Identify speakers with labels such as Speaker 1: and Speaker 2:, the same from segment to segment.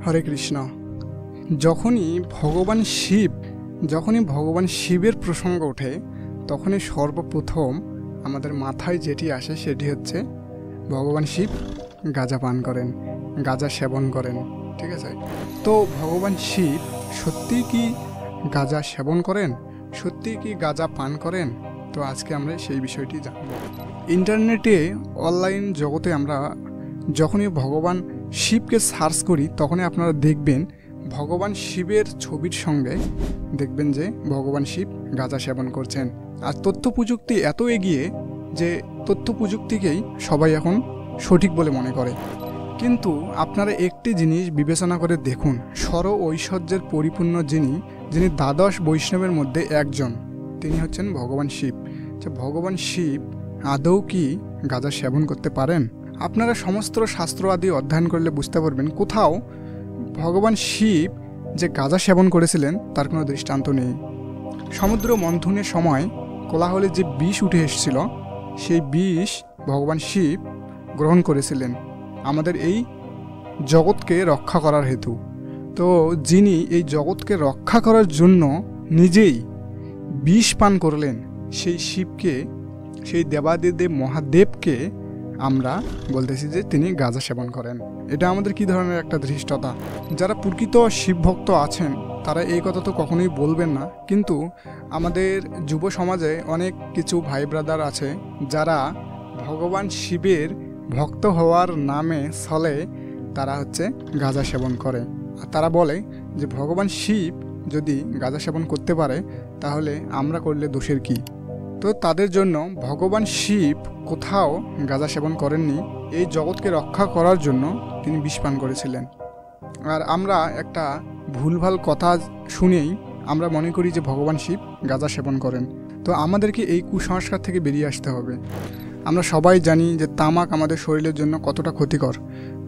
Speaker 1: হরে কৃষ্ণ। যখনই ভগবান শিবের প্রসঙ্গ ওঠে তখনই সর্বপ্রথম আমাদের মাথায় যেটি আসে সেটি হচ্ছে ভগবান শিব গাঁজা পান করেন, গাঁজা সেবন করেন। ঠিক আছে, তো ভগবান শিব সত্যিই কি গাঁজা সেবন করেন, সত্যিই কি গাঁজা পান করেন? তো আজকে আমরা সেই বিষয়টি জানব। ইন্টারনেটে অনলাইন জগতে আমরা যখনই ভগবান শিবকে সার্চ করি তখনই আপনারা দেখবেন ভগবান শিবের ছবির সঙ্গে দেখবেন যে ভগবান শিব গাঁজা সেবন করছেন। আর তথ্য প্রযুক্তি এত এগিয়ে যে তথ্য প্রযুক্তিকেই সবাই এখন সঠিক বলে মনে করে। কিন্তু আপনারা একটি জিনিস বিবেচনা করে দেখুন, ঐশ্বর্যের পরিপূর্ণ যিনি দ্বাদশ বৈষ্ণবের মধ্যে একজন, তিনি হচ্ছেন ভগবান শিব। যে ভগবান শিব আদৌ কি গাঁজা সেবন করতে পারেন? আপনারা সমস্ত শাস্ত্র আদি অধ্যয়ন করলে বুঝতে পারবেন কোথাও ভগবান শিব যে গাঁজা সেবন করেছিলেন তার কোনো দৃষ্টান্ত নেই। সমুদ্র মন্থনের সময় কোলাহলে যে বিষ উঠে এসেছিল সেই বিষ ভগবান শিব গ্রহণ করেছিলেন আমাদের এই জগৎকে রক্ষা করার হেতু। তো যিনি এই জগৎকে রক্ষা করার জন্য নিজেই বিষ পান করলেন, সেই শিবকে, সেই দেবাদিদেব মহাদেবকে আমরা বলতেছি যে তিনি গাঁজা সেবন করেন। এটা আমাদের কি ধরনের একটা ধৃষ্টতা? যারা প্রকৃত শিবভক্ত আছেন তারা এই কথা তো কখনোই বলবেন না, কিন্তু আমাদের যুব সমাজে অনেক কিছু ভাই ব্রাদার আছে যারা ভগবান শিবের ভক্ত হওয়ার নামে ছলে তারা হচ্ছে গাঁজা সেবন করে। আর তারা বলে যে ভগবান শিব যদি গাঁজা সেবন করতে পারে তাহলে আমরা করলে দোষের কি? তো তাদের জন্য ভগবান শিব কোথাও গাঁজা সেবন করেননি, এই জগৎকে রক্ষা করার জন্য তিনি বিষ পান করেছিলেন। আর আমরা একটা ভুলভাল কথা শুনেই আমরা মনে করি যে ভগবান শিব গাঁজা সেবন করেন। তো আমাদেরকে এই কুসংস্কার থেকে বেরিয়ে আসতে হবে। আমরা সবাই জানি যে তামাক আমাদের শরীরের জন্য কতটা ক্ষতিকর।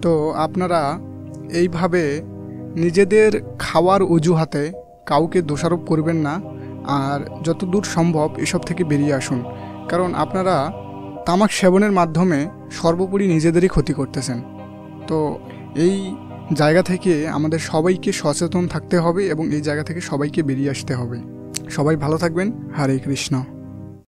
Speaker 1: তো আপনারা এইভাবে নিজেদের খাওয়ার অজুহাতে কাউকে দোষারোপ করবেন না, আর যতদূর সম্ভব এসব থেকে বেরিয়ে আসুন। কারণ আপনারা তামাক সেবনের মাধ্যমে সর্বোপরি নিজেদেরই ক্ষতি করতেছেন। তো এই জায়গা থেকে আমাদের সবাইকে সচেতন থাকতে হবে এবং এই জায়গা থেকে সবাইকে বেরিয়ে আসতে হবে। সবাই ভালো থাকবেন। হরে কৃষ্ণ।